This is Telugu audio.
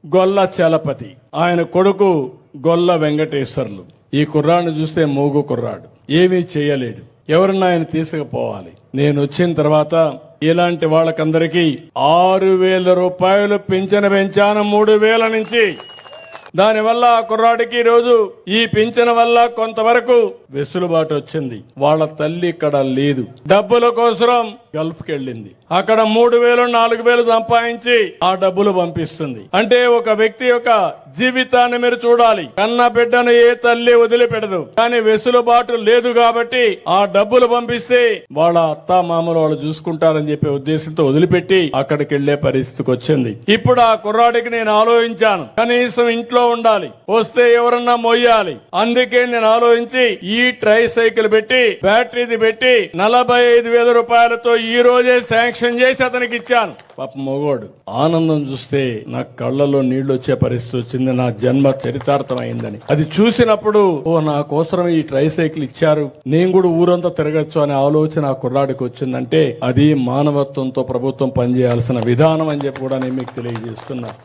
గొల్ల చలపతి, ఆయన కొడుకు గొల్ల వెంకటేశ్వర్లు. ఈ కుర్రాడిని చూస్తే మూగు కుర్రాడు, ఏమీ చేయలేడు. ఎవరన్నా ఆయన తీసుకుపోవాలి. నేను వచ్చిన తర్వాత ఇలాంటి వాళ్ళకందరికీ 6,000 రూపాయలు పింఛను పెంచాను, 3,000 నుంచి. దానివల్ల ఆ కుర్రాడికి రోజు ఈ పింఛను వల్ల కొంతవరకు వెసులుబాటు వచ్చింది. వాళ్ళ తల్లి ఇక్కడ లేదు, డబ్బుల కోసం గల్ఫ్కి వెళ్ళింది. అక్కడ 3,000 4,000 సంపాదించి ఆ డబ్బులు పంపిస్తుంది. అంటే ఒక వ్యక్తి యొక్క జీవితాన్ని మీరు చూడాలి. కన్న బిడ్డను ఏ తల్లి వదిలిపెట్టదు, కానీ వెసులుబాటు లేదు కాబట్టి ఆ డబ్బులు పంపిస్తే వాళ్ళ అత్త మామలు వాళ్ళు చూసుకుంటారని చెప్పే ఉద్దేశంతో వదిలిపెట్టి అక్కడికి వెళ్లే పరిస్థితికి వచ్చింది. ఇప్పుడు ఆ కుర్రాడికి నేను ఆలోచించాను, కనీసం ఇంట్లో ఉండాలి, వస్తే ఎవరన్నా మొయ్యాలి. అందుకే నేను ఆలోచించి ఈ ట్రై సైకిల్ పెట్టి బ్యాటరీది పెట్టి 45,000 రూపాయలతో ఈ రోజే శాంక్షన్ చేసి అతనికి ఇచ్చాను. పాప మగోడు ఆనందం చూస్తే నా కళ్ళలో నీళ్లు వచ్చే పరిస్థితి వచ్చింది. నా జన్మ చరితార్థం అయిందని అది చూసినప్పుడు, ఓ నా కోసం ఈ ట్రై సైకిల్ ఇచ్చారు, నేను కూడా ఊరంతా తిరగచ్చు అనే ఆలోచన ఆ కుర్రాడికి వచ్చిందంటే అది మానవత్వంతో ప్రభుత్వం పనిచేయాల్సిన విధానం అని చెప్పి కూడా నేను మీకు తెలియజేస్తున్నా.